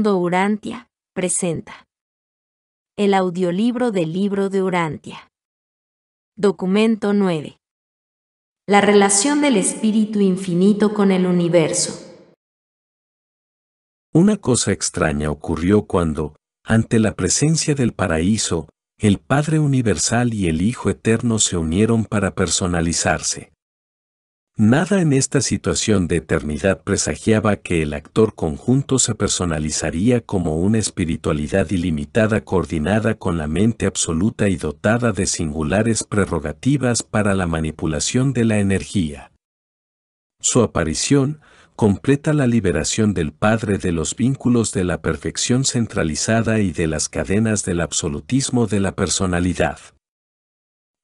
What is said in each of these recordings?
Mundo Urantia presenta el audiolibro del libro de Urantia. Documento 9. La relación del espíritu infinito con el universo. Una cosa extraña ocurrió cuando, ante la presencia del paraíso, el Padre Universal y el Hijo Eterno se unieron para personalizarse. Nada en esta situación de eternidad presagiaba que el actor conjunto se personalizaría como una espiritualidad ilimitada coordinada con la mente absoluta y dotada de singulares prerrogativas para la manipulación de la energía. Su aparición completa la liberación del Padre de los vínculos de la perfección centralizada y de las cadenas del absolutismo de la personalidad.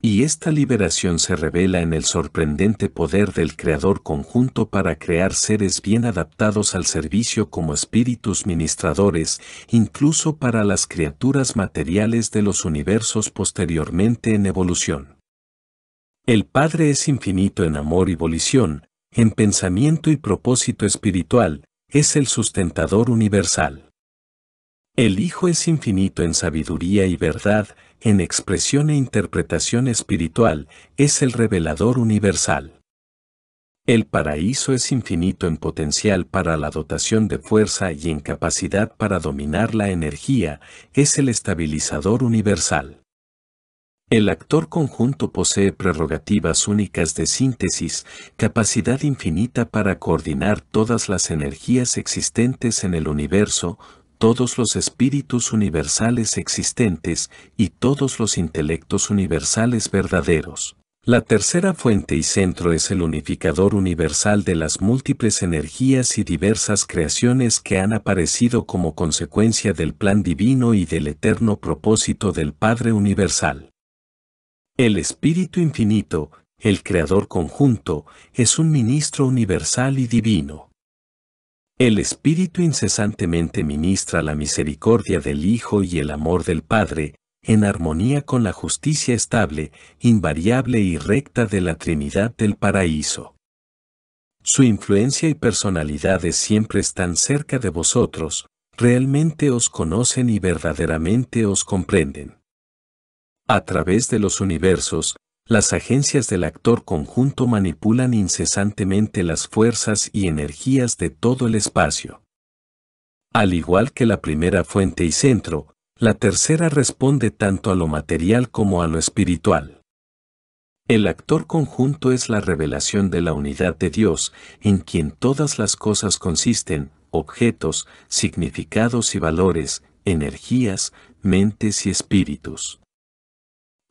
Y esta liberación se revela en el sorprendente poder del Creador conjunto para crear seres bien adaptados al servicio como espíritus ministradores, incluso para las criaturas materiales de los universos posteriormente en evolución. El Padre es infinito en amor y volición, en pensamiento y propósito espiritual, es el sustentador universal. El Hijo es infinito en sabiduría y verdad, en expresión e interpretación espiritual, es el revelador universal. El paraíso es infinito en potencial para la dotación de fuerza y en capacidad para dominar la energía, es el estabilizador universal. El actor conjunto posee prerrogativas únicas de síntesis, capacidad infinita para coordinar todas las energías existentes en el universo, todos los espíritus universales existentes y todos los intelectos universales verdaderos. La tercera fuente y centro es el unificador universal de las múltiples energías y diversas creaciones que han aparecido como consecuencia del plan divino y del eterno propósito del Padre Universal. El Espíritu Infinito, el Creador conjunto, es un ministro universal y divino. El Espíritu incesantemente ministra la misericordia del Hijo y el amor del Padre, en armonía con la justicia estable, invariable y recta de la Trinidad del Paraíso. Su influencia y personalidades siempre están cerca de vosotros, realmente os conocen y verdaderamente os comprenden. A través de los universos, las agencias del actor conjunto manipulan incesantemente las fuerzas y energías de todo el espacio. Al igual que la primera fuente y centro, la tercera responde tanto a lo material como a lo espiritual. El actor conjunto es la revelación de la unidad de Dios, en quien todas las cosas consisten, objetos, significados y valores, energías, mentes y espíritus.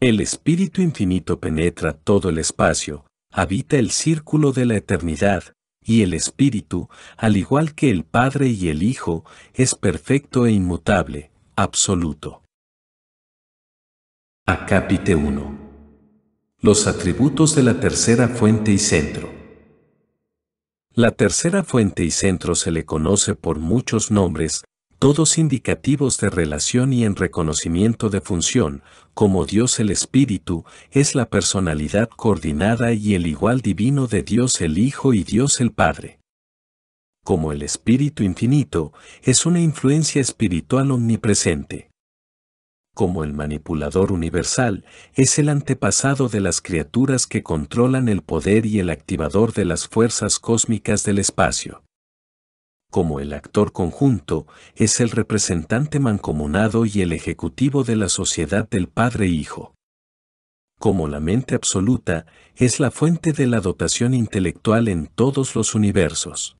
El Espíritu Infinito penetra todo el espacio, habita el círculo de la eternidad, y el Espíritu, al igual que el Padre y el Hijo, es perfecto e inmutable, absoluto. Acápite 1. Los atributos de la tercera fuente y centro. La tercera fuente y centro se le conoce por muchos nombres, todos indicativos de relación y en reconocimiento de función, como Dios el Espíritu, es la personalidad coordinada y el igual divino de Dios el Hijo y Dios el Padre. Como el Espíritu Infinito, es una influencia espiritual omnipresente. Como el manipulador universal, es el antepasado de las criaturas que controlan el poder y el activador de las fuerzas cósmicas del espacio. Como el actor conjunto, es el representante mancomunado y el ejecutivo de la sociedad del Padre-Hijo. Como la mente absoluta, es la fuente de la dotación intelectual en todos los universos.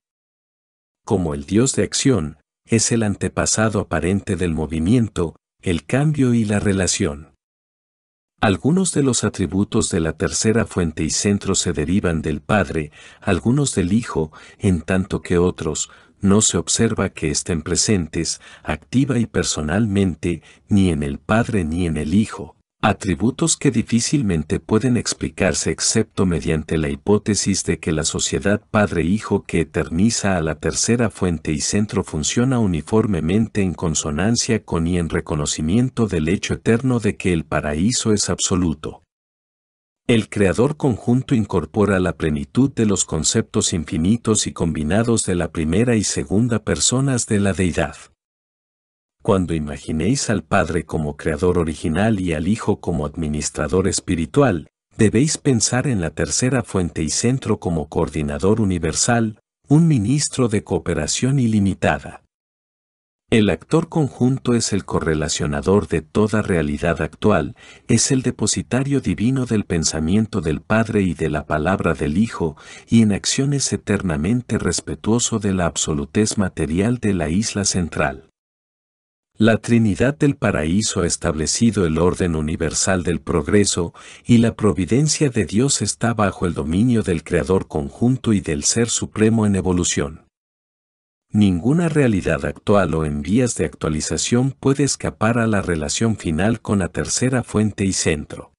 Como el Dios de acción, es el antepasado aparente del movimiento, el cambio y la relación. Algunos de los atributos de la tercera fuente y centro se derivan del Padre, algunos del Hijo, en tanto que otros, no se observa que estén presentes, activa y personalmente, ni en el Padre ni en el Hijo, atributos que difícilmente pueden explicarse excepto mediante la hipótesis de que la sociedad Padre-Hijo que eterniza a la tercera fuente y centro funciona uniformemente en consonancia con y en reconocimiento del hecho eterno de que el paraíso es absoluto. El Creador conjunto incorpora la plenitud de los conceptos infinitos y combinados de la primera y segunda personas de la Deidad. Cuando imaginéis al Padre como creador original y al Hijo como administrador espiritual, debéis pensar en la tercera fuente y centro como coordinador universal, un ministro de cooperación ilimitada. El actor conjunto es el correlacionador de toda realidad actual, es el depositario divino del pensamiento del Padre y de la palabra del Hijo, y en acción es eternamente respetuoso de la absolutez material de la isla central. La Trinidad del Paraíso ha establecido el orden universal del progreso, y la providencia de Dios está bajo el dominio del Creador conjunto y del Ser Supremo en evolución. Ninguna realidad actual o en vías de actualización puede escapar a la relación final con la tercera fuente y centro.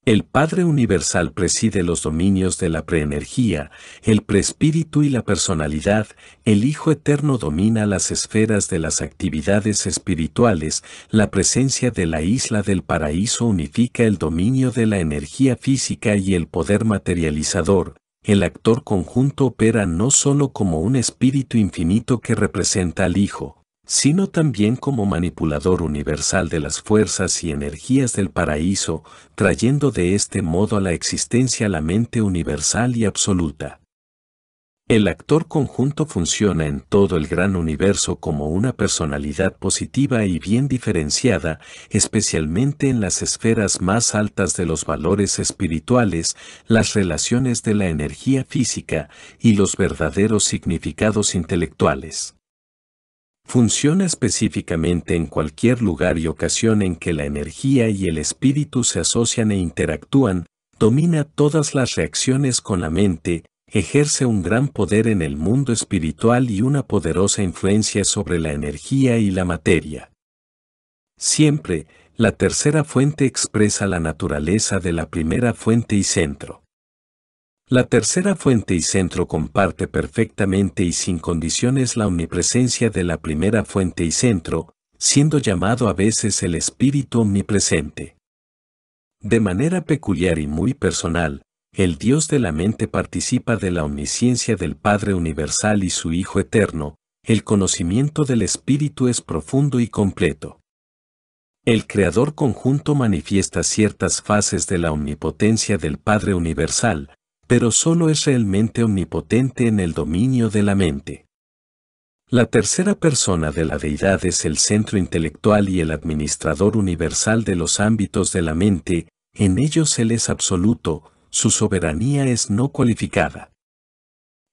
El Padre Universal preside los dominios de la preenergía, el preespíritu y la personalidad, el Hijo Eterno domina las esferas de las actividades espirituales, la presencia de la isla del paraíso unifica el dominio de la energía física y el poder materializador. El actor conjunto opera no solo como un espíritu infinito que representa al Hijo, sino también como manipulador universal de las fuerzas y energías del paraíso, trayendo de este modo a la existencia la mente universal y absoluta. El actor conjunto funciona en todo el gran universo como una personalidad positiva y bien diferenciada, especialmente en las esferas más altas de los valores espirituales, las relaciones de la energía física y los verdaderos significados intelectuales. Funciona específicamente en cualquier lugar y ocasión en que la energía y el espíritu se asocian e interactúan, domina todas las reacciones con la mente, ejerce un gran poder en el mundo espiritual y una poderosa influencia sobre la energía y la materia. Siempre, la tercera fuente expresa la naturaleza de la primera fuente y centro. La tercera fuente y centro comparte perfectamente y sin condiciones la omnipresencia de la primera fuente y centro, siendo llamado a veces el espíritu omnipresente. De manera peculiar y muy personal, el Dios de la mente participa de la omnisciencia del Padre Universal y su Hijo Eterno, el conocimiento del Espíritu es profundo y completo. El Creador conjunto manifiesta ciertas fases de la omnipotencia del Padre Universal, pero solo es realmente omnipotente en el dominio de la mente. La tercera persona de la deidad es el centro intelectual y el administrador universal de los ámbitos de la mente, en ellos Él es absoluto, su soberanía es no cualificada.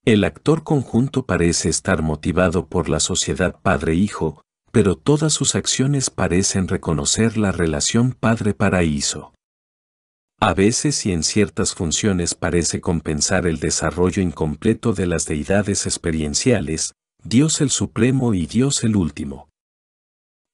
El actor conjunto parece estar motivado por la sociedad padre-hijo, pero todas sus acciones parecen reconocer la relación padre-paraíso. A veces y en ciertas funciones parece compensar el desarrollo incompleto de las deidades experienciales, Dios el Supremo y Dios el Último.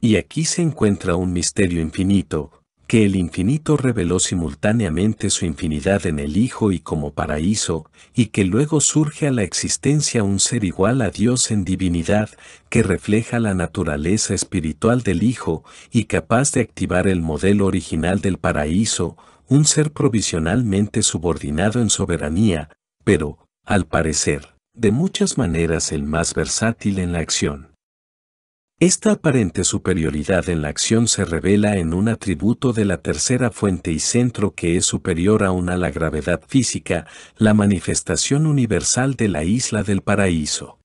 Y aquí se encuentra un misterio infinito, que el infinito reveló simultáneamente su infinidad en el Hijo y como paraíso, y que luego surge a la existencia un ser igual a Dios en divinidad, que refleja la naturaleza espiritual del Hijo y capaz de activar el modelo original del paraíso, un ser provisionalmente subordinado en soberanía, pero, al parecer, de muchas maneras el más versátil en la acción. Esta aparente superioridad en la acción se revela en un atributo de la tercera fuente y centro que es superior aún a la gravedad física, la manifestación universal de la isla del paraíso.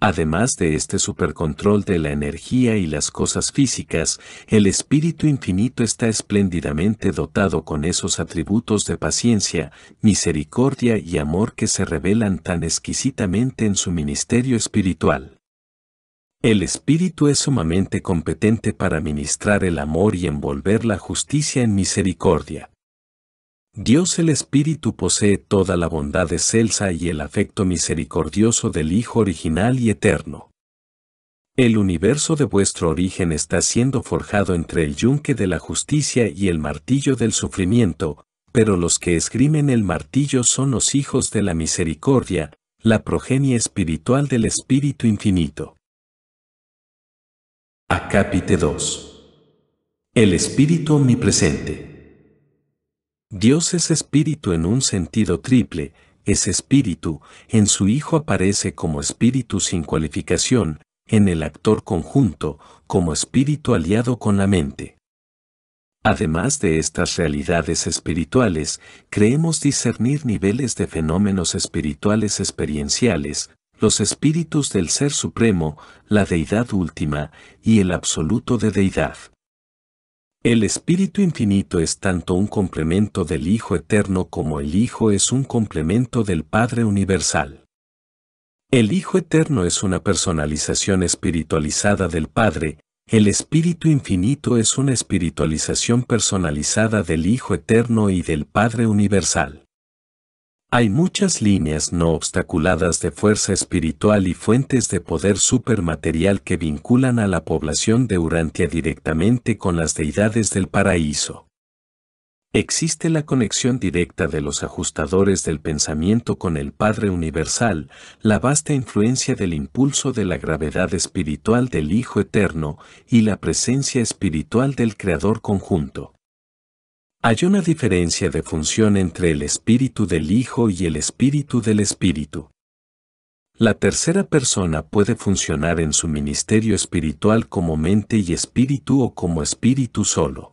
Además de este supercontrol de la energía y las cosas físicas, el Espíritu Infinito está espléndidamente dotado con esos atributos de paciencia, misericordia y amor que se revelan tan exquisitamente en su ministerio espiritual. El Espíritu es sumamente competente para ministrar el amor y envolver la justicia en misericordia. Dios el Espíritu posee toda la bondad excelsa y el afecto misericordioso del Hijo original y eterno. El universo de vuestro origen está siendo forjado entre el yunque de la justicia y el martillo del sufrimiento, pero los que esgrimen el martillo son los hijos de la misericordia, la progenie espiritual del Espíritu Infinito. Acápite 2. El Espíritu Omnipresente. Dios es Espíritu en un sentido triple, es Espíritu, en su Hijo aparece como Espíritu sin cualificación, en el actor conjunto, como espíritu aliado con la mente. Además de estas realidades espirituales, creemos discernir niveles de fenómenos espirituales experienciales, los espíritus del Ser Supremo, la Deidad Última y el Absoluto de Deidad. El Espíritu Infinito es tanto un complemento del Hijo Eterno como el Hijo es un complemento del Padre Universal. El Hijo Eterno es una personalización espiritualizada del Padre. El Espíritu Infinito es una espiritualización personalizada del Hijo Eterno y del Padre Universal. Hay muchas líneas no obstaculadas de fuerza espiritual y fuentes de poder supermaterial que vinculan a la población de Urantia directamente con las deidades del paraíso. Existe la conexión directa de los ajustadores del pensamiento con el Padre Universal, la vasta influencia del impulso de la gravedad espiritual del Hijo Eterno y la presencia espiritual del Creador conjunto. Hay una diferencia de función entre el espíritu del Hijo y el espíritu del Espíritu. La tercera persona puede funcionar en su ministerio espiritual como mente y espíritu o como espíritu solo.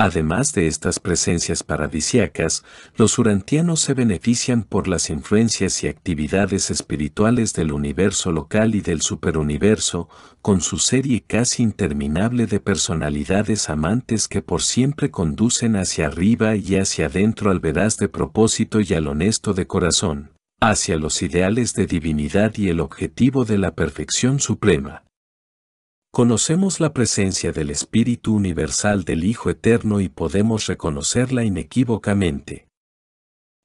Además de estas presencias paradisíacas, los urantianos se benefician por las influencias y actividades espirituales del universo local y del superuniverso, con su serie casi interminable de personalidades amantes que por siempre conducen hacia arriba y hacia adentro al veraz de propósito y al honesto de corazón, hacia los ideales de divinidad y el objetivo de la perfección suprema. Conocemos la presencia del Espíritu Universal del Hijo Eterno y podemos reconocerla inequívocamente.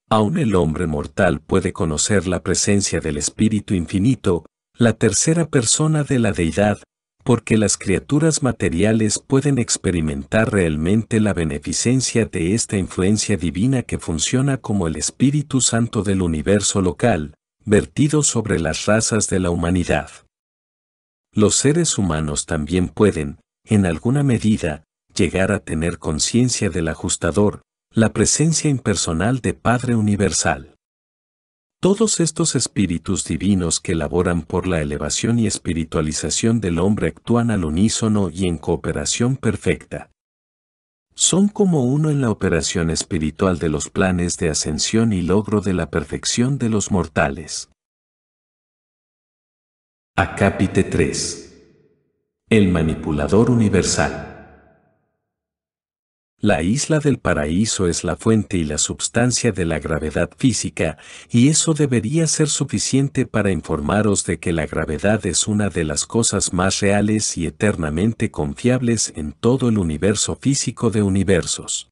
Aún el hombre mortal puede conocer la presencia del Espíritu Infinito, la tercera persona de la Deidad, porque las criaturas materiales pueden experimentar realmente la beneficencia de esta influencia divina que funciona como el Espíritu Santo del universo local, vertido sobre las razas de la humanidad. Los seres humanos también pueden, en alguna medida, llegar a tener conciencia del ajustador, la presencia impersonal de Padre Universal. Todos estos espíritus divinos que laboran por la elevación y espiritualización del hombre actúan al unísono y en cooperación perfecta. Son como uno en la operación espiritual de los planes de ascensión y logro de la perfección de los mortales. Acápite 3. El manipulador universal. La isla del paraíso es la fuente y la substancia de la gravedad física, y eso debería ser suficiente para informaros de que la gravedad es una de las cosas más reales y eternamente confiables en todo el universo físico de universos.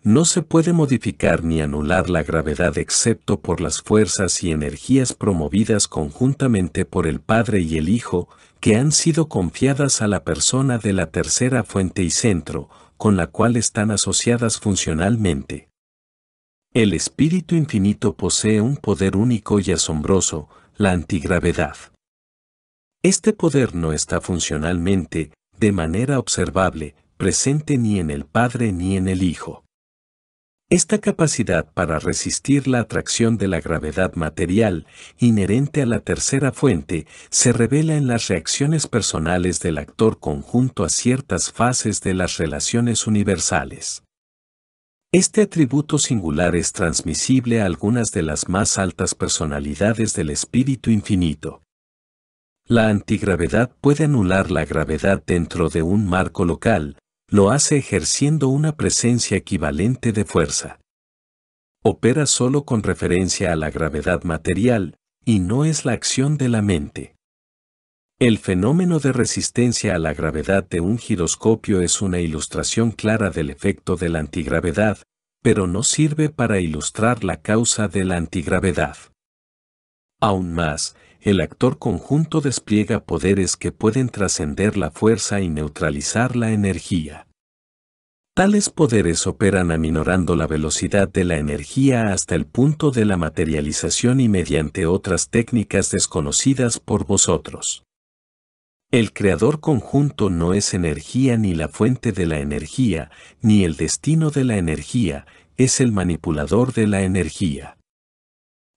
No se puede modificar ni anular la gravedad excepto por las fuerzas y energías promovidas conjuntamente por el Padre y el Hijo, que han sido confiadas a la persona de la tercera fuente y centro, con la cual están asociadas funcionalmente. El Espíritu Infinito posee un poder único y asombroso, la antigravedad. Este poder no está funcionalmente, de manera observable, presente ni en el Padre ni en el Hijo. Esta capacidad para resistir la atracción de la gravedad material, inherente a la tercera fuente, se revela en las reacciones personales del actor conjunto a ciertas fases de las relaciones universales. Este atributo singular es transmisible a algunas de las más altas personalidades del Espíritu Infinito. La antigravedad puede anular la gravedad dentro de un marco local, lo hace ejerciendo una presencia equivalente de fuerza. Opera solo con referencia a la gravedad material, y no es la acción de la mente. El fenómeno de resistencia a la gravedad de un giroscopio es una ilustración clara del efecto de la antigravedad, pero no sirve para ilustrar la causa de la antigravedad. Aún más, el actor conjunto despliega poderes que pueden trascender la fuerza y neutralizar la energía. Tales poderes operan aminorando la velocidad de la energía hasta el punto de la materialización y mediante otras técnicas desconocidas por vosotros. El creador conjunto no es energía ni la fuente de la energía, ni el destino de la energía, es el manipulador de la energía.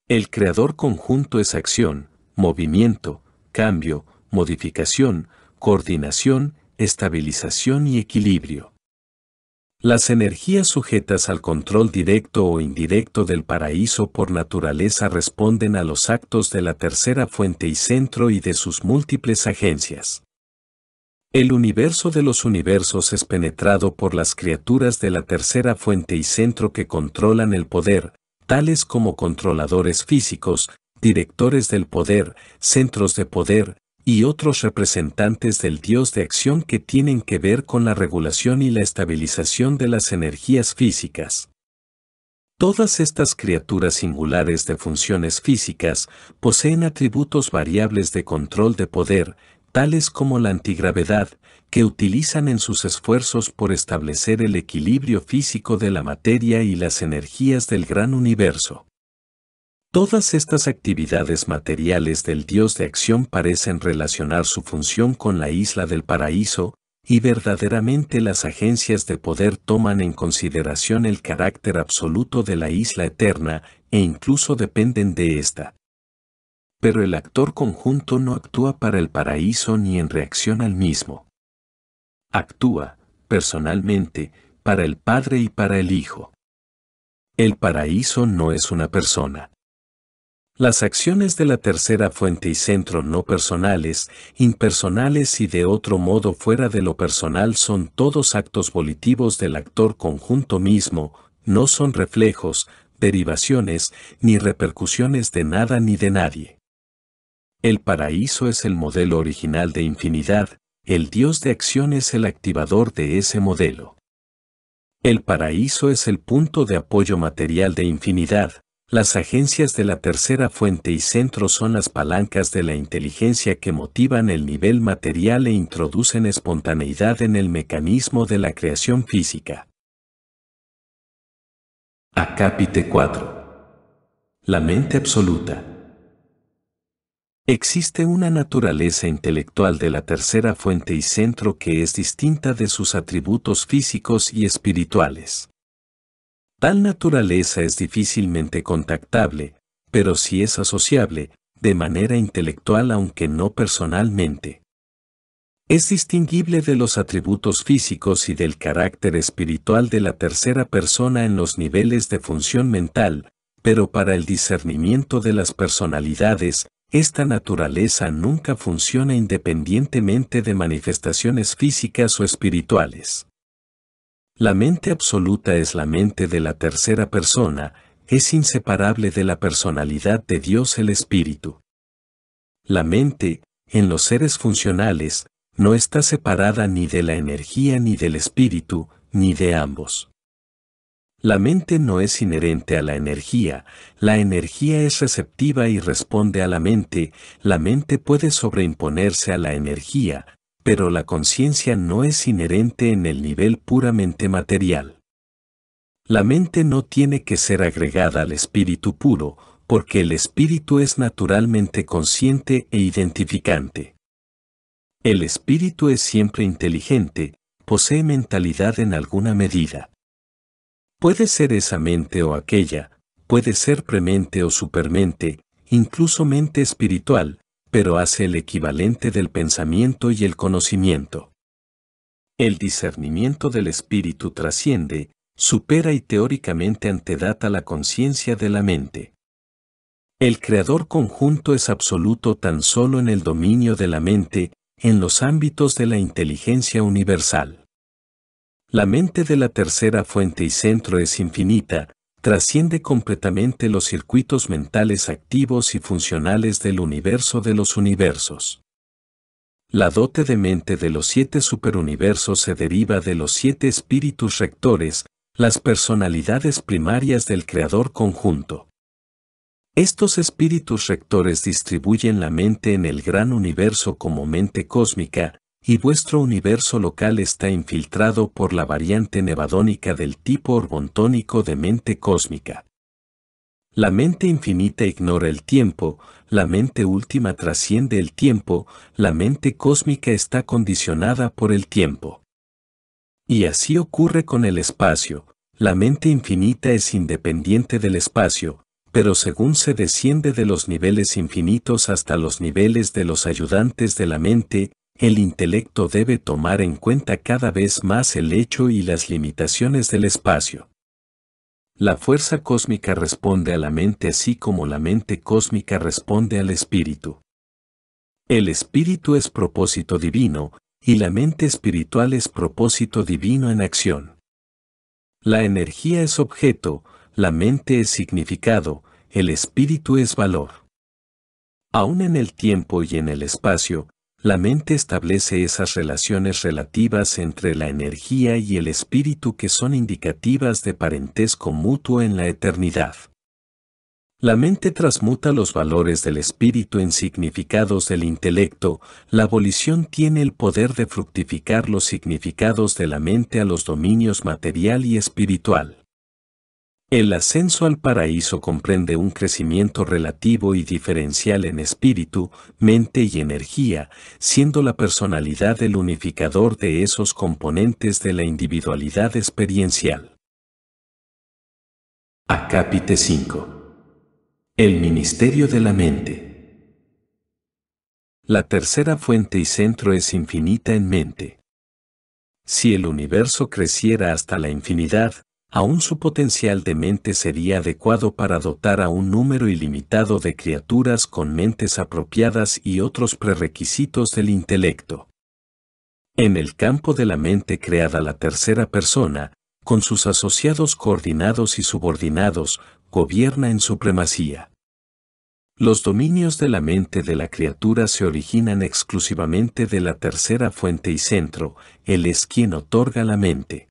El creador conjunto es acción, movimiento, cambio, modificación, coordinación, estabilización y equilibrio. Las energías sujetas al control directo o indirecto del paraíso por naturaleza responden a los actos de la tercera fuente y centro y de sus múltiples agencias. El universo de los universos es penetrado por las criaturas de la tercera fuente y centro que controlan el poder, tales como controladores físicos, directores del poder, centros de poder, y otros representantes del Dios de acción que tienen que ver con la regulación y la estabilización de las energías físicas. Todas estas criaturas singulares de funciones físicas poseen atributos variables de control de poder, tales como la antigravedad, que utilizan en sus esfuerzos por establecer el equilibrio físico de la materia y las energías del gran universo. Todas estas actividades materiales del Dios de acción parecen relacionar su función con la isla del paraíso, y verdaderamente las agencias de poder toman en consideración el carácter absoluto de la isla eterna, e incluso dependen de ésta. Pero el actor conjunto no actúa para el paraíso ni en reacción al mismo. Actúa, personalmente, para el Padre y para el Hijo. El paraíso no es una persona. Las acciones de la tercera fuente y centro no personales, impersonales y de otro modo fuera de lo personal son todos actos volitivos del actor conjunto mismo, no son reflejos, derivaciones, ni repercusiones de nada ni de nadie. El paraíso es el modelo original de infinidad, el Dios de acción es el activador de ese modelo. El paraíso es el punto de apoyo material de infinidad. Las agencias de la tercera fuente y centro son las palancas de la inteligencia que motivan el nivel material e introducen espontaneidad en el mecanismo de la creación física. Acápite 4. La mente absoluta. Existe una naturaleza intelectual de la tercera fuente y centro que es distinta de sus atributos físicos y espirituales. Tal naturaleza es difícilmente contactable, pero sí es asociable, de manera intelectual aunque no personalmente. Es distinguible de los atributos físicos y del carácter espiritual de la tercera persona en los niveles de función mental, pero para el discernimiento de las personalidades, esta naturaleza nunca funciona independientemente de manifestaciones físicas o espirituales. La mente absoluta es la mente de la tercera persona, es inseparable de la personalidad de Dios el Espíritu. La mente, en los seres funcionales, no está separada ni de la energía ni del espíritu, ni de ambos. La mente no es inherente a la energía es receptiva y responde a la mente puede sobreimponerse a la energía, pero la conciencia no es inherente en el nivel puramente material. La mente no tiene que ser agregada al espíritu puro, porque el espíritu es naturalmente consciente e identificante. El espíritu es siempre inteligente, posee mentalidad en alguna medida. Puede ser esa mente o aquella, puede ser premente o supermente, incluso mente espiritual, pero hace el equivalente del pensamiento y el conocimiento. El discernimiento del espíritu trasciende, supera y teóricamente antedata la conciencia de la mente. El creador conjunto es absoluto tan solo en el dominio de la mente, en los ámbitos de la inteligencia universal. La mente de la tercera fuente y centro es infinita, trasciende completamente los circuitos mentales activos y funcionales del universo de los universos. La dote de mente de los 7 superuniversos se deriva de los 7 espíritus rectores, las personalidades primarias del creador conjunto. Estos espíritus rectores distribuyen la mente en el gran universo como mente cósmica, y vuestro universo local está infiltrado por la variante nevadónica del tipo orbontónico de mente cósmica. La mente infinita ignora el tiempo, la mente última trasciende el tiempo, la mente cósmica está condicionada por el tiempo. Y así ocurre con el espacio, la mente infinita es independiente del espacio, pero según se desciende de los niveles infinitos hasta los niveles de los ayudantes de la mente, el intelecto debe tomar en cuenta cada vez más el hecho y las limitaciones del espacio. La fuerza cósmica responde a la mente así como la mente cósmica responde al espíritu. El espíritu es propósito divino, y la mente espiritual es propósito divino en acción. La energía es objeto, la mente es significado, el espíritu es valor. Aún en el tiempo y en el espacio, la mente establece esas relaciones relativas entre la energía y el espíritu que son indicativas de parentesco mutuo en la eternidad. La mente transmuta los valores del espíritu en significados del intelecto, la volición tiene el poder de fructificar los significados de la mente a los dominios material y espiritual. El ascenso al paraíso comprende un crecimiento relativo y diferencial en espíritu, mente y energía, siendo la personalidad el unificador de esos componentes de la individualidad experiencial. Acápite 5. El ministerio de la mente. La tercera fuente y centro es infinita en mente. Si el universo creciera hasta la infinidad, aún su potencial de mente sería adecuado para dotar a un número ilimitado de criaturas con mentes apropiadas y otros prerequisitos del intelecto. En el campo de la mente creada la tercera persona, con sus asociados coordinados y subordinados, gobierna en supremacía. Los dominios de la mente de la criatura se originan exclusivamente de la tercera fuente y centro, Él es quien otorga la mente.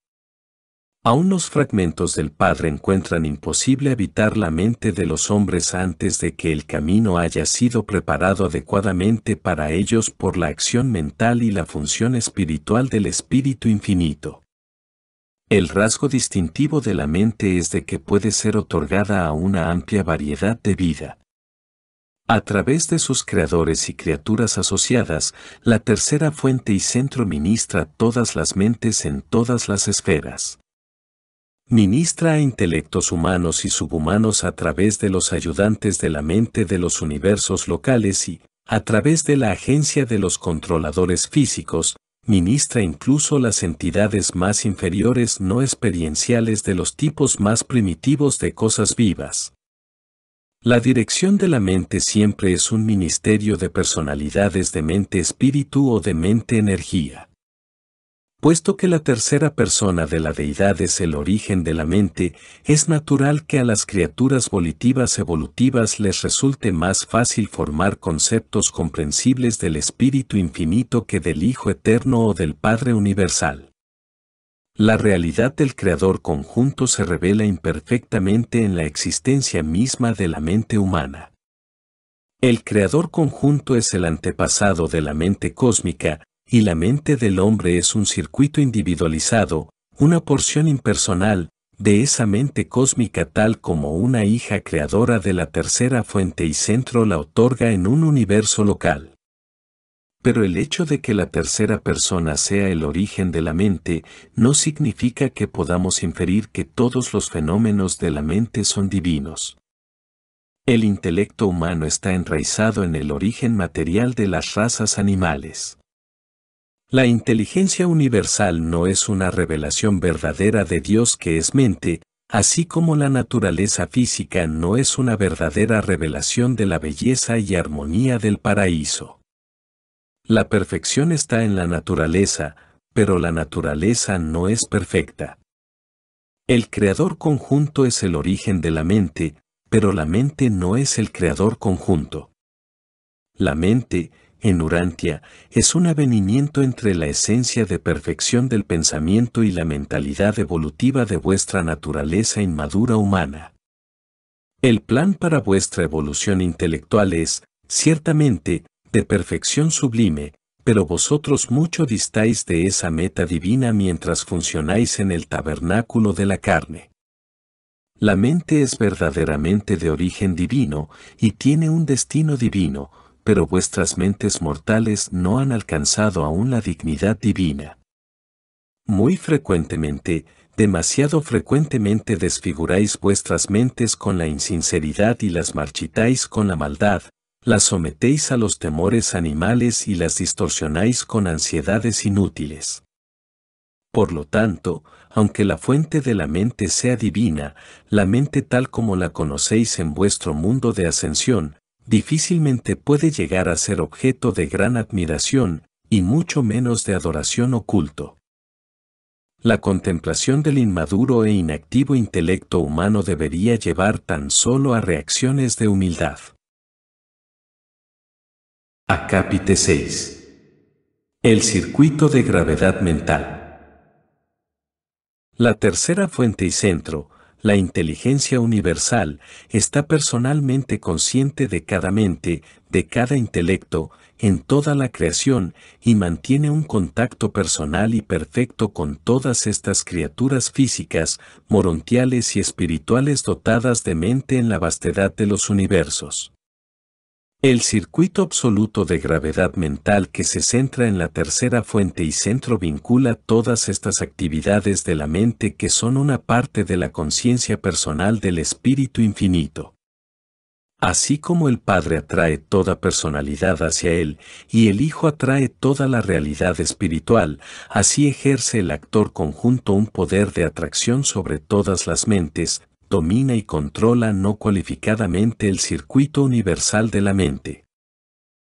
Aún los fragmentos del Padre encuentran imposible habitar la mente de los hombres antes de que el camino haya sido preparado adecuadamente para ellos por la acción mental y la función espiritual del Espíritu Infinito. El rasgo distintivo de la mente es de que puede ser otorgada a una amplia variedad de vida. A través de sus creadores y criaturas asociadas, la tercera fuente y centro ministra todas las mentes en todas las esferas. Ministra a intelectos humanos y subhumanos a través de los ayudantes de la mente de los universos locales y, a través de la agencia de los controladores físicos, ministra incluso las entidades más inferiores no experienciales de los tipos más primitivos de cosas vivas. La dirección de la mente siempre es un ministerio de personalidades de mente-espíritu o de mente-energía. Puesto que la tercera persona de la deidad es el origen de la mente, es natural que a las criaturas volitivas evolutivas les resulte más fácil formar conceptos comprensibles del Espíritu Infinito que del Hijo Eterno o del Padre Universal. La realidad del Creador conjunto se revela imperfectamente en la existencia misma de la mente humana. El Creador conjunto es el antepasado de la mente cósmica, y la mente del hombre es un circuito individualizado, una porción impersonal, de esa mente cósmica tal como una hija creadora de la tercera fuente y centro la otorga en un universo local. Pero el hecho de que la tercera persona sea el origen de la mente no significa que podamos inferir que todos los fenómenos de la mente son divinos. El intelecto humano está enraizado en el origen material de las razas animales. La inteligencia universal no es una revelación verdadera de Dios que es mente, así como la naturaleza física no es una verdadera revelación de la belleza y armonía del paraíso. La perfección está en la naturaleza, pero la naturaleza no es perfecta. El creador conjunto es el origen de la mente, pero la mente no es el creador conjunto. La mente, en Urantia, es un avenimiento entre la esencia de perfección del pensamiento y la mentalidad evolutiva de vuestra naturaleza inmadura humana. El plan para vuestra evolución intelectual es, ciertamente, de perfección sublime, pero vosotros mucho distáis de esa meta divina mientras funcionáis en el tabernáculo de la carne. La mente es verdaderamente de origen divino y tiene un destino divino, pero vuestras mentes mortales no han alcanzado aún la dignidad divina. Muy frecuentemente, demasiado frecuentemente desfiguráis vuestras mentes con la insinceridad y las marchitáis con la maldad, las sometéis a los temores animales y las distorsionáis con ansiedades inútiles. Por lo tanto, aunque la fuente de la mente sea divina, la mente tal como la conocéis en vuestro mundo de ascensión, difícilmente puede llegar a ser objeto de gran admiración, y mucho menos de adoración o culto. La contemplación del inmaduro e inactivo intelecto humano debería llevar tan solo a reacciones de humildad. Acápite 6. El circuito de gravedad mental. La tercera fuente y centro, la inteligencia universal, está personalmente consciente de cada mente, de cada intelecto, en toda la creación, y mantiene un contacto personal y perfecto con todas estas criaturas físicas, morontiales y espirituales dotadas de mente en la vastedad de los universos. El circuito absoluto de gravedad mental que se centra en la tercera fuente y centro vincula todas estas actividades de la mente que son una parte de la conciencia personal del Espíritu Infinito. Así como el Padre atrae toda personalidad hacia él, y el Hijo atrae toda la realidad espiritual, así ejerce el actor conjunto un poder de atracción sobre todas las mentes, domina y controla no cualificadamente el circuito universal de la mente.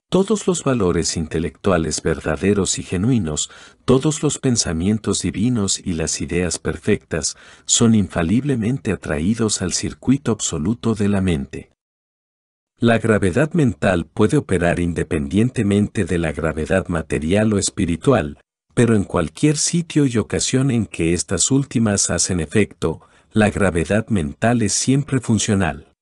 Todos los valores intelectuales verdaderos y genuinos, todos los pensamientos divinos y las ideas perfectas, son infaliblemente atraídos al circuito absoluto de la mente. La gravedad mental puede operar independientemente de la gravedad material o espiritual, pero en cualquier sitio y ocasión en que estas últimas hacen efecto, la gravedad mental es siempre funcional.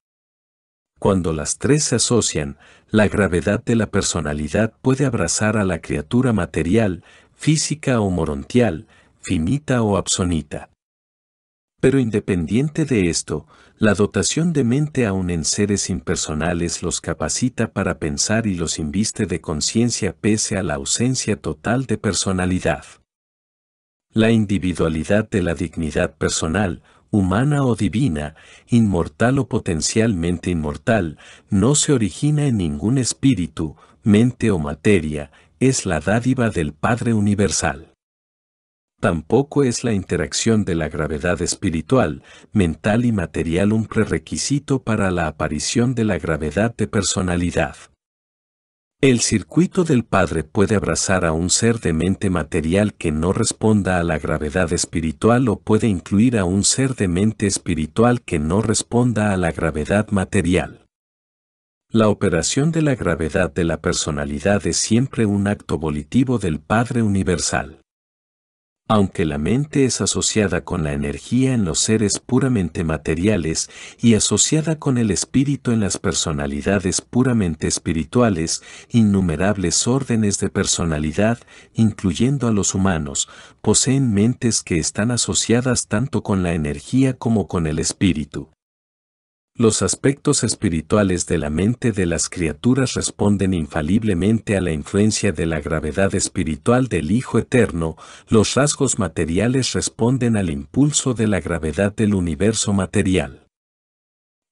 Cuando las tres se asocian, la gravedad de la personalidad puede abrazar a la criatura material, física o morontial, finita o absonita. Pero independiente de esto, la dotación de mente aún en seres impersonales los capacita para pensar y los inviste de conciencia pese a la ausencia total de personalidad. La individualidad de la dignidad personal, humana o divina, inmortal o potencialmente inmortal, no se origina en ningún espíritu, mente o materia, es la dádiva del Padre Universal. Tampoco es la interacción de la gravedad espiritual, mental y material un prerequisito para la aparición de la gravedad de personalidad. El circuito del Padre puede abrazar a un ser de mente material que no responda a la gravedad espiritual o puede incluir a un ser de mente espiritual que no responda a la gravedad material. La operación de la gravedad de la personalidad es siempre un acto volitivo del Padre Universal. Aunque la mente es asociada con la energía en los seres puramente materiales y asociada con el espíritu en las personalidades puramente espirituales, innumerables órdenes de personalidad, incluyendo a los humanos, poseen mentes que están asociadas tanto con la energía como con el espíritu. Los aspectos espirituales de la mente de las criaturas responden infaliblemente a la influencia de la gravedad espiritual del Hijo Eterno, los rasgos materiales responden al impulso de la gravedad del universo material.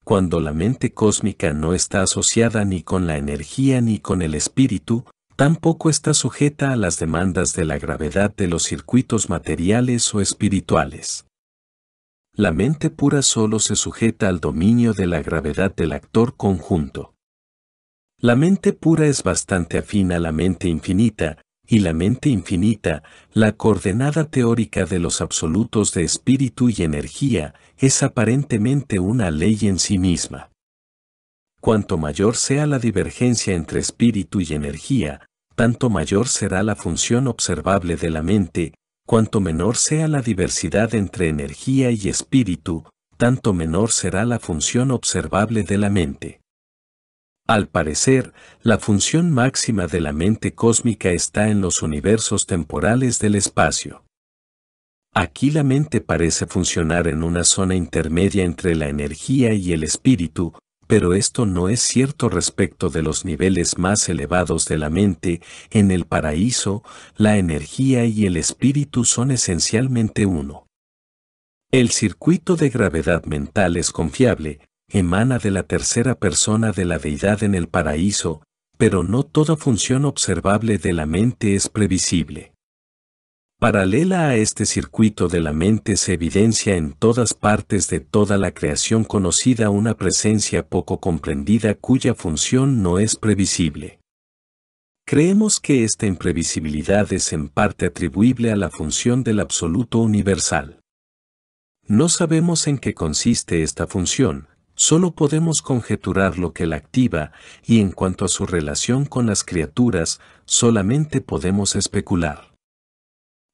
Cuando la mente cósmica no está asociada ni con la energía ni con el espíritu, tampoco está sujeta a las demandas de la gravedad de los circuitos materiales o espirituales. La mente pura solo se sujeta al dominio de la gravedad del actor conjunto. La mente pura es bastante afín a la mente infinita, y la mente infinita, la coordenada teórica de los absolutos de espíritu y energía, es aparentemente una ley en sí misma. Cuanto mayor sea la divergencia entre espíritu y energía, tanto mayor será la función observable de la mente. Cuanto menor sea la diversidad entre energía y espíritu, tanto menor será la función observable de la mente. Al parecer, la función máxima de la mente cósmica está en los universos temporales del espacio. Aquí la mente parece funcionar en una zona intermedia entre la energía y el espíritu, pero esto no es cierto respecto de los niveles más elevados de la mente. En el paraíso, la energía y el espíritu son esencialmente uno. El circuito de gravedad mental es confiable, emana de la tercera persona de la deidad en el paraíso, pero no toda función observable de la mente es previsible. Paralela a este circuito de la mente se evidencia en todas partes de toda la creación conocida una presencia poco comprendida cuya función no es previsible. Creemos que esta imprevisibilidad es en parte atribuible a la función del absoluto universal. No sabemos en qué consiste esta función, solo podemos conjeturar lo que la activa, y en cuanto a su relación con las criaturas, solamente podemos especular.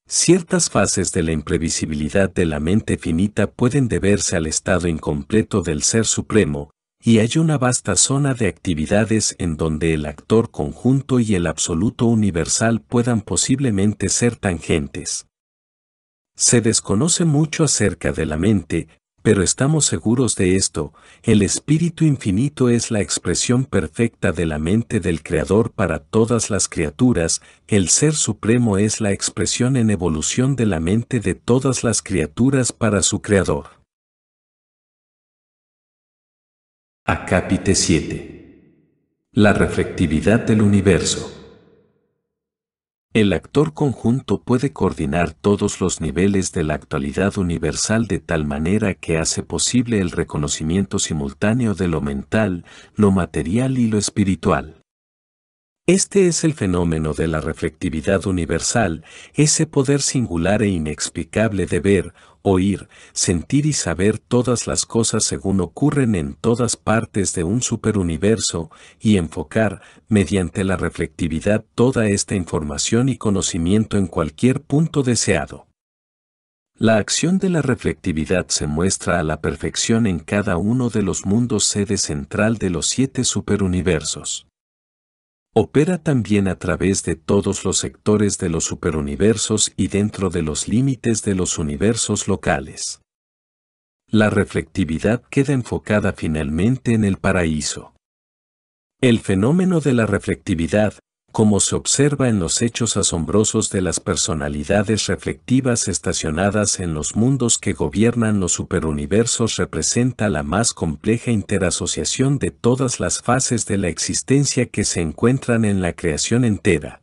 Ciertas fases de la imprevisibilidad de la mente finita pueden deberse al estado incompleto del Ser Supremo, y hay una vasta zona de actividades en donde el actor conjunto y el absoluto universal puedan posiblemente ser tangentes. Se desconoce mucho acerca de la mente, pero estamos seguros de esto: el Espíritu Infinito es la expresión perfecta de la mente del Creador para todas las criaturas, el Ser Supremo es la expresión en evolución de la mente de todas las criaturas para su Creador. Acápite 7. La reflectividad del universo. El actor conjunto puede coordinar todos los niveles de la actualidad universal de tal manera que hace posible el reconocimiento simultáneo de lo mental, lo material y lo espiritual. Este es el fenómeno de la reflectividad universal, ese poder singular e inexplicable de ver, oír, sentir y saber todas las cosas según ocurren en todas partes de un superuniverso, y enfocar, mediante la reflectividad, toda esta información y conocimiento en cualquier punto deseado. La acción de la reflectividad se muestra a la perfección en cada uno de los mundos sede central de los 7 superuniversos. Opera también a través de todos los sectores de los superuniversos y dentro de los límites de los universos locales. La reflectividad queda enfocada finalmente en el paraíso. El fenómeno de la reflectividad, como se observa en los hechos asombrosos de las personalidades reflectivas estacionadas en los mundos que gobiernan los superuniversos, representa la más compleja interasociación de todas las fases de la existencia que se encuentran en la creación entera.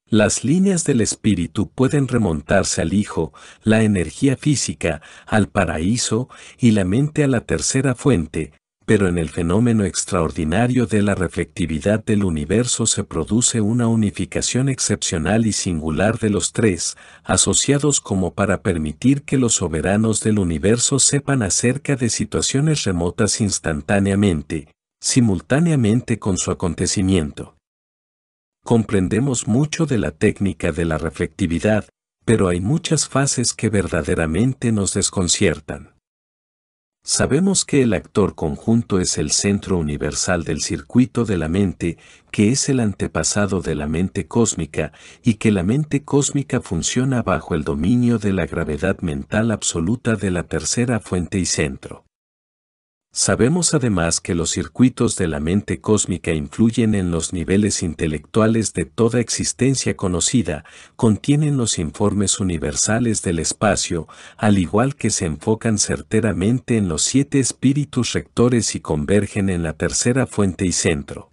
Las líneas del espíritu pueden remontarse al Hijo, la energía física, al paraíso, y la mente a la tercera fuente, pero en el fenómeno extraordinario de la reflectividad del universo se produce una unificación excepcional y singular de los tres, asociados como para permitir que los soberanos del universo sepan acerca de situaciones remotas instantáneamente, simultáneamente con su acontecimiento. Comprendemos mucho de la técnica de la reflectividad, pero hay muchas fases que verdaderamente nos desconciertan. Sabemos que el actor conjunto es el centro universal del circuito de la mente, que es el antepasado de la mente cósmica, y que la mente cósmica funciona bajo el dominio de la gravedad mental absoluta de la tercera fuente y centro. Sabemos además que los circuitos de la mente cósmica influyen en los niveles intelectuales de toda existencia conocida, contienen los informes universales del espacio, al igual que se enfocan certeramente en los 7 espíritus rectores y convergen en la tercera fuente y centro.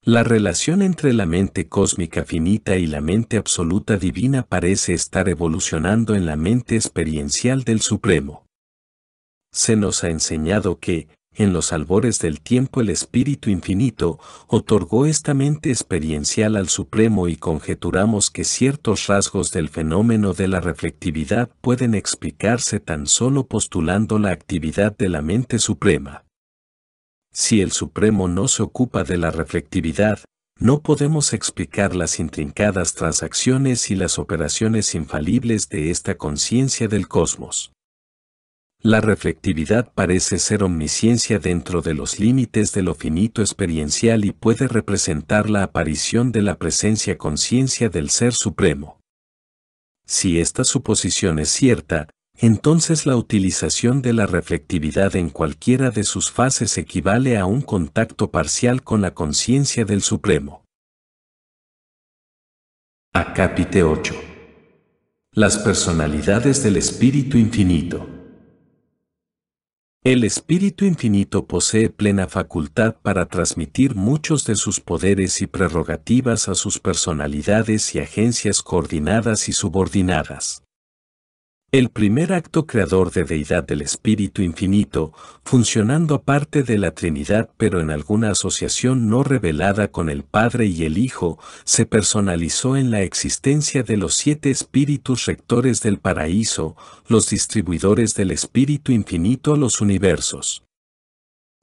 La relación entre la mente cósmica finita y la mente absoluta divina parece estar evolucionando en la mente experiencial del Supremo. Se nos ha enseñado que, en los albores del tiempo, el Espíritu Infinito otorgó esta mente experiencial al Supremo y conjeturamos que ciertos rasgos del fenómeno de la reflectividad pueden explicarse tan solo postulando la actividad de la mente suprema. Si el Supremo no se ocupa de la reflectividad, no podemos explicar las intrincadas transacciones y las operaciones infalibles de esta conciencia del cosmos. La reflectividad parece ser omnisciencia dentro de los límites de lo finito experiencial y puede representar la aparición de la presencia conciencia del Ser Supremo. Si esta suposición es cierta, entonces la utilización de la reflectividad en cualquiera de sus fases equivale a un contacto parcial con la conciencia del Supremo. Acápite 8. Las personalidades del Espíritu Infinito. El Espíritu Infinito posee plena facultad para transmitir muchos de sus poderes y prerrogativas a sus personalidades y agencias coordinadas y subordinadas. El primer acto creador de deidad del Espíritu Infinito, funcionando aparte de la Trinidad pero en alguna asociación no revelada con el Padre y el Hijo, se personalizó en la existencia de los 7 espíritus rectores del paraíso, los distribuidores del Espíritu Infinito a los universos.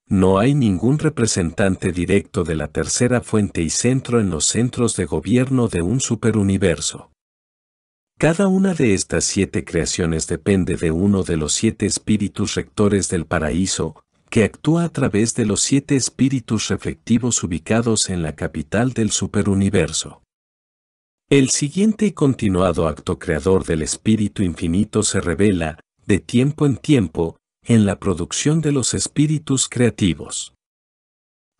No hay ningún representante directo de la tercera fuente y centro en los centros de gobierno de un superuniverso. Cada una de estas 7 creaciones depende de uno de los 7 espíritus rectores del paraíso, que actúa a través de los 7 espíritus reflectivos ubicados en la capital del superuniverso. El siguiente y continuado acto creador del Espíritu Infinito se revela, de tiempo en tiempo, en la producción de los espíritus creativos.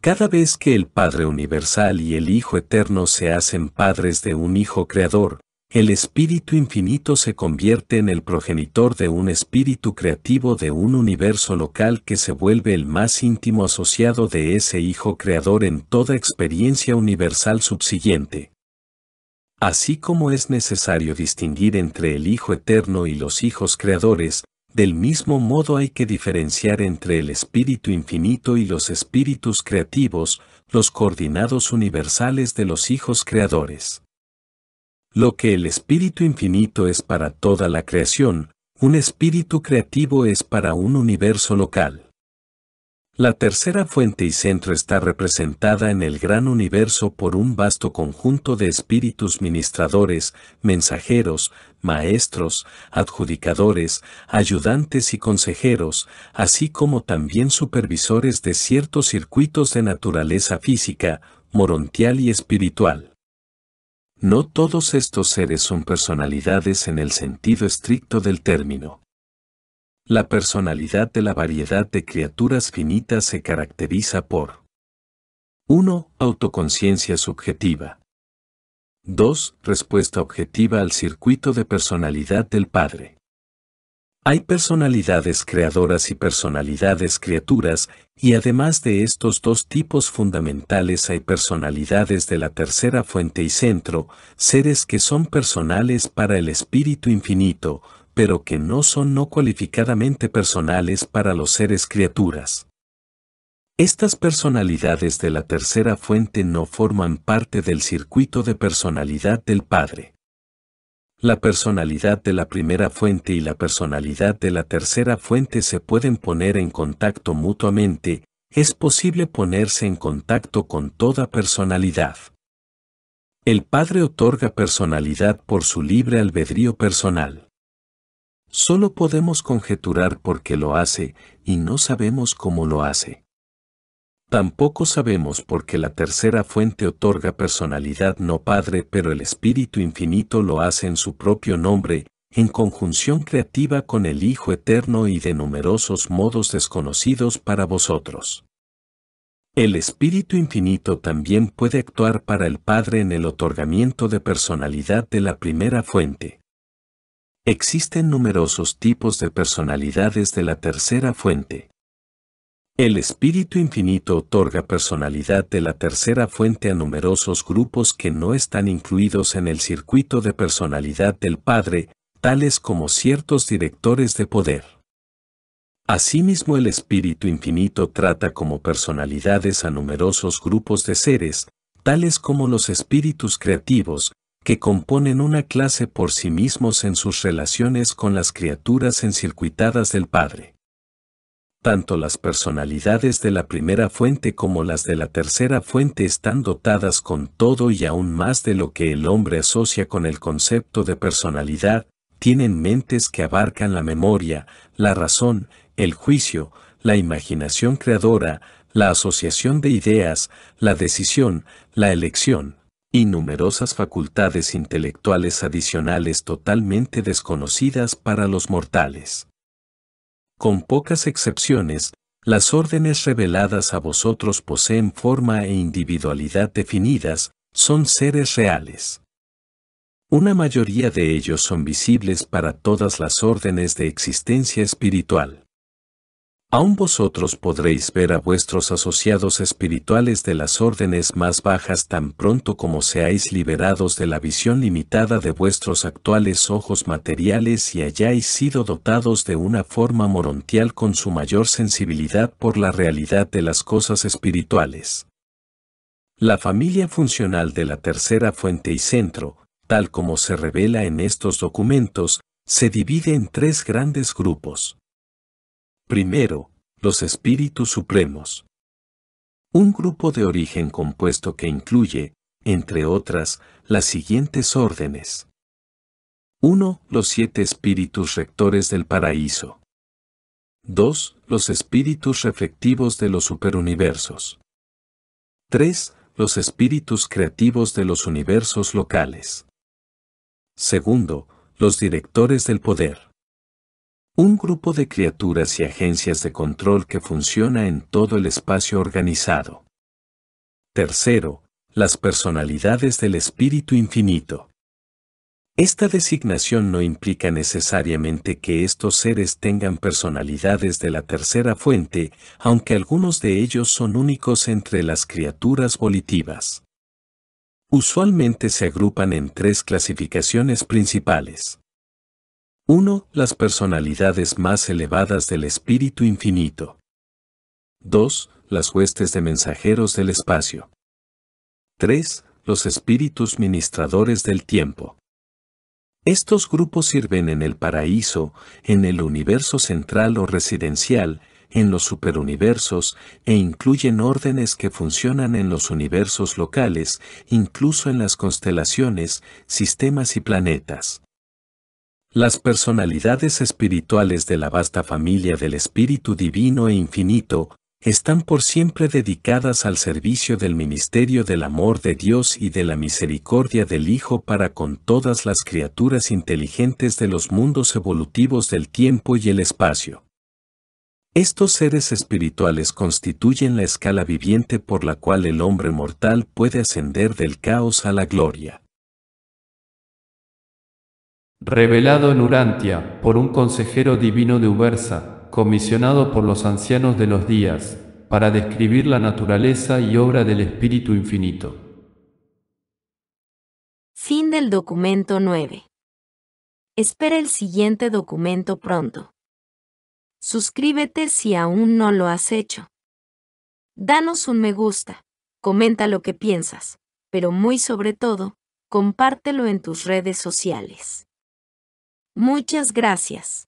Cada vez que el Padre Universal y el Hijo Eterno se hacen padres de un Hijo Creador, el Espíritu Infinito se convierte en el progenitor de un espíritu creativo de un universo local que se vuelve el más íntimo asociado de ese Hijo Creador en toda experiencia universal subsiguiente. Así como es necesario distinguir entre el Hijo Eterno y los hijos creadores, del mismo modo hay que diferenciar entre el Espíritu Infinito y los espíritus creativos, los coordinados universales de los hijos creadores. Lo que el Espíritu Infinito es para toda la creación, un espíritu creativo es para un universo local. La tercera fuente y centro está representada en el gran universo por un vasto conjunto de espíritus ministradores, mensajeros, maestros, adjudicadores, ayudantes y consejeros, así como también supervisores de ciertos circuitos de naturaleza física, morontial y espiritual. No todos estos seres son personalidades en el sentido estricto del término. La personalidad de la variedad de criaturas finitas se caracteriza por 1. Autoconciencia subjetiva. 2. Respuesta objetiva al circuito de personalidad del Padre. Hay personalidades creadoras y personalidades criaturas, y además de estos 2 tipos fundamentales hay personalidades de la tercera fuente y centro, seres que son personales para el Espíritu Infinito, pero que no son no cualificadamente personales para los seres criaturas. Estas personalidades de la tercera fuente no forman parte del circuito de personalidad del Padre. La personalidad de la primera fuente y la personalidad de la tercera fuente se pueden poner en contacto mutuamente, es posible ponerse en contacto con toda personalidad. El Padre otorga personalidad por su libre albedrío personal. Solo podemos conjeturar por qué lo hace, y no sabemos cómo lo hace. Tampoco sabemos por qué la tercera fuente otorga personalidad no Padre, pero el Espíritu Infinito lo hace en su propio nombre, en conjunción creativa con el Hijo Eterno y de numerosos modos desconocidos para vosotros. El Espíritu Infinito también puede actuar para el Padre en el otorgamiento de personalidad de la primera fuente. Existen numerosos tipos de personalidades de la tercera fuente. El Espíritu Infinito otorga personalidad de la tercera fuente a numerosos grupos que no están incluidos en el circuito de personalidad del Padre, tales como ciertos directores de poder. Asimismo, el Espíritu Infinito trata como personalidades a numerosos grupos de seres, tales como los espíritus creativos, que componen una clase por sí mismos en sus relaciones con las criaturas encircuitadas del Padre. Tanto las personalidades de la primera fuente como las de la tercera fuente están dotadas con todo y aún más de lo que el hombre asocia con el concepto de personalidad, tienen mentes que abarcan la memoria, la razón, el juicio, la imaginación creadora, la asociación de ideas, la decisión, la elección, y numerosas facultades intelectuales adicionales totalmente desconocidas para los mortales. Con pocas excepciones, las órdenes reveladas a vosotros poseen forma e individualidad definidas, son seres reales. Una mayoría de ellos son visibles para todas las órdenes de existencia espiritual. Aún vosotros podréis ver a vuestros asociados espirituales de las órdenes más bajas tan pronto como seáis liberados de la visión limitada de vuestros actuales ojos materiales y hayáis sido dotados de una forma morontial con su mayor sensibilidad por la realidad de las cosas espirituales. La familia funcional de la tercera fuente y centro, tal como se revela en estos documentos, se divide en tres grandes grupos. Primero, los espíritus supremos. Un grupo de origen compuesto que incluye, entre otras, las siguientes órdenes. 1. Los 7 espíritus rectores del paraíso. 2. Los espíritus reflectivos de los superuniversos. 3. Los espíritus creativos de los universos locales. Segundo, los directores del poder. Un grupo de criaturas y agencias de control que funciona en todo el espacio organizado. Tercero, las personalidades del Espíritu Infinito. Esta designación no implica necesariamente que estos seres tengan personalidades de la tercera fuente, aunque algunos de ellos son únicos entre las criaturas volitivas. Usualmente se agrupan en tres clasificaciones principales. 1. Las personalidades más elevadas del Espíritu Infinito. 2. Las huestes de mensajeros del espacio. 3. Los espíritus ministradores del tiempo. Estos grupos sirven en el paraíso, en el universo central o residencial, en los superuniversos, e incluyen órdenes que funcionan en los universos locales, incluso en las constelaciones, sistemas y planetas. Las personalidades espirituales de la vasta familia del Espíritu Divino e Infinito están por siempre dedicadas al servicio del ministerio del amor de Dios y de la misericordia del Hijo para con todas las criaturas inteligentes de los mundos evolutivos del tiempo y el espacio. Estos seres espirituales constituyen la escala viviente por la cual el hombre mortal puede ascender del caos a la gloria. Revelado en Urantia, por un consejero divino de Ubersa, comisionado por los ancianos de los días, para describir la naturaleza y obra del Espíritu Infinito. Fin del documento 9. Espera el siguiente documento pronto. Suscríbete si aún no lo has hecho. Danos un me gusta, comenta lo que piensas, pero muy sobre todo, compártelo en tus redes sociales. Muchas gracias.